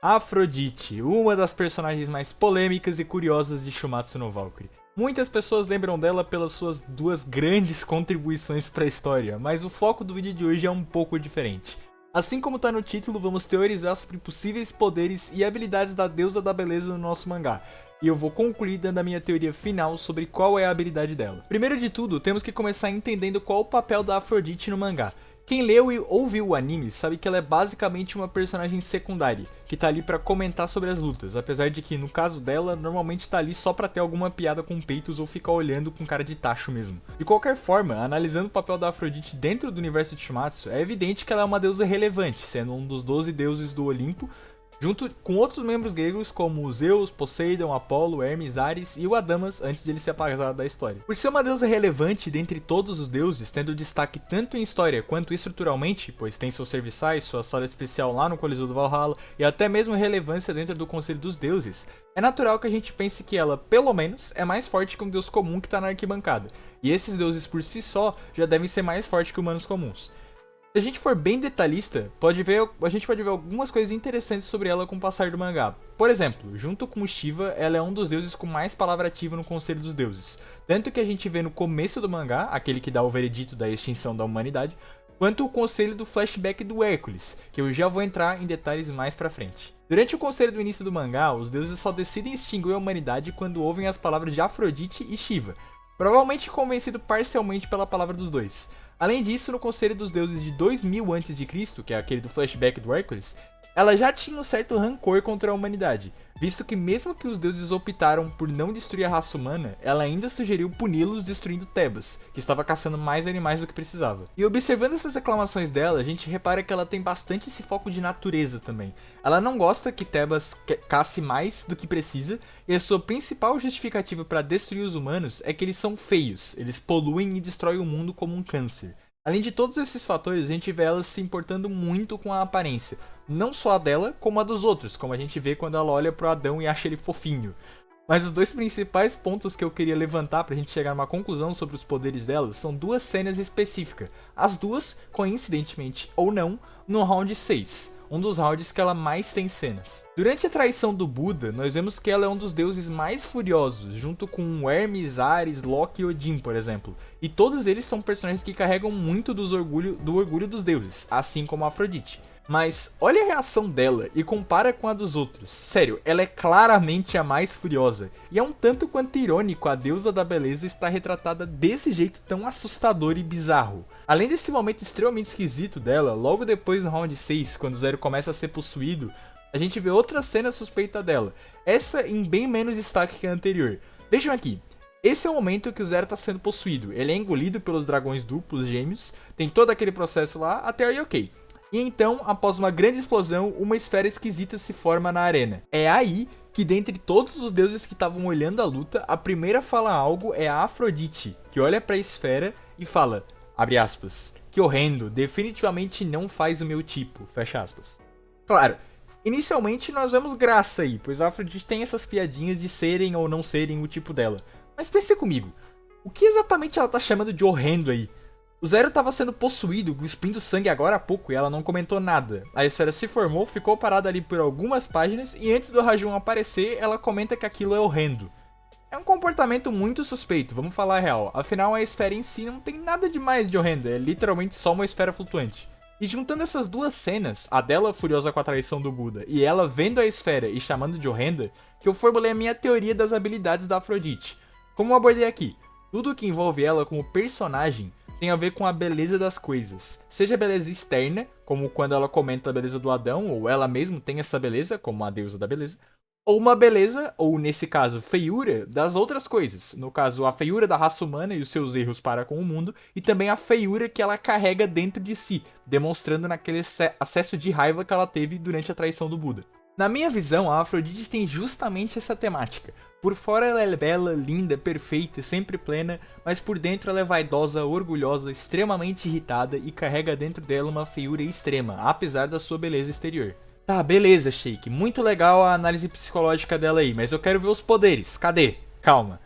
Afrodite, uma das personagens mais polêmicas e curiosas de Shumatsu no Valkyrie. Muitas pessoas lembram dela pelas suas duas grandes contribuições para a história, mas o foco do vídeo de hoje é um pouco diferente. Assim como tá no título, vamos teorizar sobre possíveis poderes e habilidades da deusa da beleza no nosso mangá. E eu vou concluir dando a minha teoria final sobre qual é a habilidade dela. Primeiro de tudo, temos que começar entendendo qual o papel da Afrodite no mangá. Quem leu e ouviu o anime sabe que ela é basicamente uma personagem secundária, que tá ali pra comentar sobre as lutas, apesar de que, no caso dela, normalmente tá ali só pra ter alguma piada com peitos ou ficar olhando com cara de tacho mesmo. De qualquer forma, analisando o papel da Afrodite dentro do universo de Shumatsu, é evidente que ela é uma deusa relevante, sendo um dos 12 deuses do Olimpo, junto com outros membros gregos como Zeus, Poseidon, Apolo, Hermes, Ares e o Adamas antes de ele se apagar da história. Por ser uma deusa relevante dentre todos os deuses, tendo destaque tanto em história quanto estruturalmente, pois tem seus serviçais, sua sala especial lá no Coliseu do Valhalla e até mesmo relevância dentro do Conselho dos Deuses, é natural que a gente pense que ela, pelo menos, é mais forte que um deus comum que está na arquibancada, e esses deuses por si só já devem ser mais fortes que humanos comuns. Se a gente for bem detalhista, a gente pode ver algumas coisas interessantes sobre ela com o passar do mangá. Por exemplo, junto com Shiva, ela é um dos deuses com mais palavra ativa no Conselho dos Deuses. Tanto que a gente vê no começo do mangá, aquele que dá o veredito da extinção da humanidade, quanto o conselho do flashback do Hércules, que eu já vou entrar em detalhes mais pra frente. Durante o conselho do início do mangá, os deuses só decidem extinguir a humanidade quando ouvem as palavras de Afrodite e Shiva, provavelmente convencido parcialmente pela palavra dos dois. Além disso, no Conselho dos Deuses de 2000 a.C., que é aquele do flashback do Hércules, ela já tinha um certo rancor contra a humanidade, visto que mesmo que os deuses optaram por não destruir a raça humana, ela ainda sugeriu puni-los destruindo Tebas, que estava caçando mais animais do que precisava. E observando essas reclamações dela, a gente repara que ela tem bastante esse foco de natureza também. Ela não gosta que Tebas casse mais do que precisa, e a sua principal justificativa para destruir os humanos é que eles são feios, eles poluem e destroem o mundo como um câncer. Além de todos esses fatores, a gente vê ela se importando muito com a aparência, não só a dela, como a dos outros, como a gente vê quando ela olha pro Adão e acha ele fofinho. Mas os dois principais pontos que eu queria levantar pra gente chegar a uma conclusão sobre os poderes dela são duas cenas específicas, as duas, coincidentemente ou não, no round 6. Um dos rounds que ela mais tem cenas. Durante a traição do Buda, nós vemos que ela é um dos deuses mais furiosos, junto com Hermes, Ares, Loki e Odin, por exemplo. E todos eles são personagens que carregam muito do orgulho dos deuses, assim como a Afrodite. Mas olha a reação dela e compara com a dos outros. Sério, ela é claramente a mais furiosa. E é um tanto quanto irônico a deusa da beleza estar retratada desse jeito tão assustador e bizarro. Além desse momento extremamente esquisito dela, logo depois no round 6, quando o Zero começa a ser possuído, a gente vê outra cena suspeita dela. Essa em bem menos destaque que a anterior. Vejam aqui. Esse é o momento que o Zero está sendo possuído. Ele é engolido pelos dragões duplos gêmeos, tem todo aquele processo lá, até aí ok. E então, após uma grande explosão, uma esfera esquisita se forma na arena. É aí que, dentre todos os deuses que estavam olhando a luta, a primeira a falar algo é a Afrodite, que olha para a esfera e fala, abre aspas, que horrendo, definitivamente não faz o meu tipo, fecha aspas. Claro, inicialmente nós vemos graça aí, pois a Afrodite tem essas piadinhas de serem ou não serem o tipo dela. Mas pense comigo, o que exatamente ela tá chamando de horrendo aí? O Zero estava sendo possuído, cuspindo sangue agora há pouco e ela não comentou nada. A esfera se formou, ficou parada ali por algumas páginas e antes do Rajun aparecer, ela comenta que aquilo é horrendo. É um comportamento muito suspeito, vamos falar a real. Afinal, a esfera em si não tem nada demais de horrendo, é literalmente só uma esfera flutuante. E juntando essas duas cenas, a dela furiosa com a traição do Buda e ela vendo a esfera e chamando de horrenda, que eu formulei a minha teoria das habilidades da Afrodite. Como eu abordei aqui, tudo que envolve ela como personagem tem a ver com a beleza das coisas. Seja a beleza externa, como quando ela comenta a beleza do Adão, ou ela mesma tem essa beleza, como a deusa da beleza, ou uma beleza, ou nesse caso, feiura, das outras coisas. No caso, a feiura da raça humana e os seus erros para com o mundo, e também a feiura que ela carrega dentro de si, demonstrando naquele acesso de raiva que ela teve durante a traição do Buda. Na minha visão, a Afrodite tem justamente essa temática. Por fora ela é bela, linda, perfeita, sempre plena, mas por dentro ela é vaidosa, orgulhosa, extremamente irritada e carrega dentro dela uma feiura extrema, apesar da sua beleza exterior. Tá, beleza, Sheik, muito legal a análise psicológica dela aí, mas eu quero ver os poderes, cadê? Calma.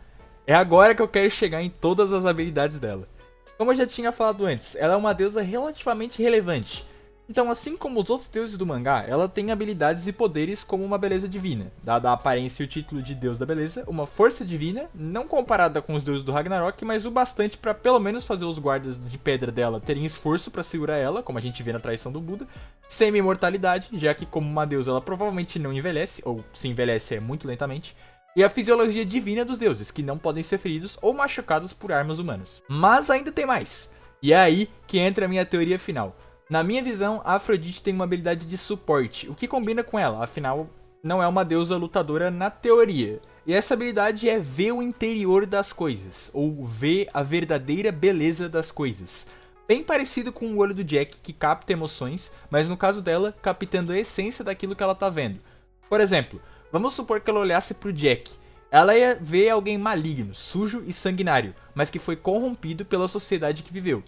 É agora que eu quero chegar em todas as habilidades dela. Como eu já tinha falado antes, ela é uma deusa relativamente relevante. Então, assim como os outros deuses do mangá, ela tem habilidades e poderes como uma beleza divina, dada a aparência e o título de deus da beleza, uma força divina, não comparada com os deuses do Ragnarok, mas o bastante para pelo menos fazer os guardas de pedra dela terem esforço para segurar ela, como a gente vê na traição do Buda, semi-imortalidade, já que como uma deusa ela provavelmente não envelhece, ou se envelhece é muito lentamente, e a fisiologia divina dos deuses, que não podem ser feridos ou machucados por armas humanas. Mas ainda tem mais, e é aí que entra a minha teoria final. Na minha visão, a Afrodite tem uma habilidade de suporte, o que combina com ela, afinal, não é uma deusa lutadora na teoria. E essa habilidade é ver o interior das coisas, ou ver a verdadeira beleza das coisas. Bem parecido com o olho do Jack, que capta emoções, mas no caso dela, captando a essência daquilo que ela tá vendo. Por exemplo, vamos supor que ela olhasse pro Jack. Ela ia ver alguém maligno, sujo e sanguinário, mas que foi corrompido pela sociedade que viveu.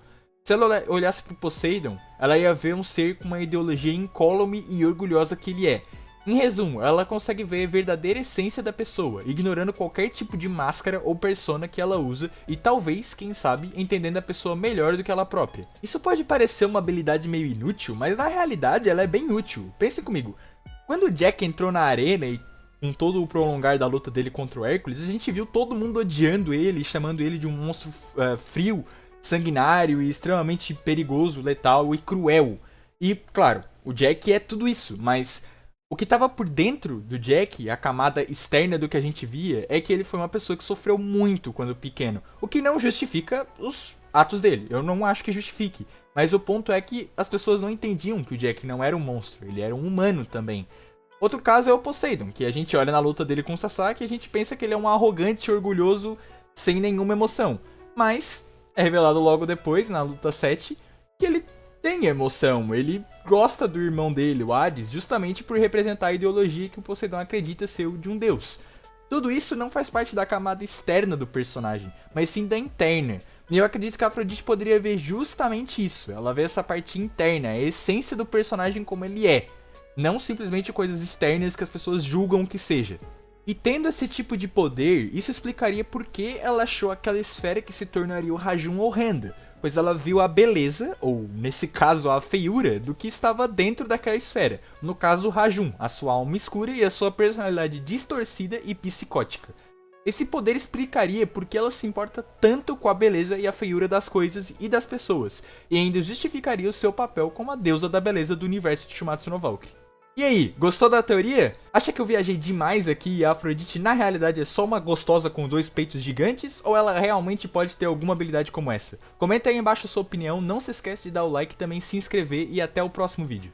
Se ela olhasse pro Poseidon, ela ia ver um ser com uma ideologia incólume e orgulhosa que ele é. Em resumo, ela consegue ver a verdadeira essência da pessoa, ignorando qualquer tipo de máscara ou persona que ela usa e talvez, quem sabe, entendendo a pessoa melhor do que ela própria. Isso pode parecer uma habilidade meio inútil, mas na realidade ela é bem útil. Pensem comigo, quando o Jack entrou na arena e com todo o prolongar da luta dele contra o Hércules, a gente viu todo mundo odiando ele, chamando ele de um monstro frio, sanguinário e extremamente perigoso, letal e cruel. E, claro, o Jack é tudo isso, mas o que estava por dentro do Jack, a camada externa do que a gente via, é que ele foi uma pessoa que sofreu muito quando pequeno, o que não justifica os atos dele, eu não acho que justifique, mas o ponto é que as pessoas não entendiam que o Jack não era um monstro, ele era um humano também. Outro caso é o Poseidon, que a gente olha na luta dele com o Sasaki e a gente pensa que ele é um arrogante, orgulhoso, sem nenhuma emoção, mas é revelado logo depois, na luta 7, que ele tem emoção, ele gosta do irmão dele, o Hades, justamente por representar a ideologia que o Poseidon acredita ser o de um deus. Tudo isso não faz parte da camada externa do personagem, mas sim da interna. E eu acredito que a Afrodite poderia ver justamente isso, ela vê essa parte interna, a essência do personagem como ele é, não simplesmente coisas externas que as pessoas julgam que seja. E tendo esse tipo de poder, isso explicaria por que ela achou aquela esfera que se tornaria o Rajun horrenda, pois ela viu a beleza, ou nesse caso a feiura, do que estava dentro daquela esfera, no caso o Rajun, a sua alma escura e a sua personalidade distorcida e psicótica. Esse poder explicaria por que ela se importa tanto com a beleza e a feiura das coisas e das pessoas, e ainda justificaria o seu papel como a deusa da beleza do universo de Shumatsu no Valkyrie. E aí, gostou da teoria? Acha que eu viajei demais aqui e a Afrodite na realidade é só uma gostosa com 2 peitos gigantes? Ou ela realmente pode ter alguma habilidade como essa? Comenta aí embaixo a sua opinião, não se esquece de dar o like e também se inscrever e até o próximo vídeo.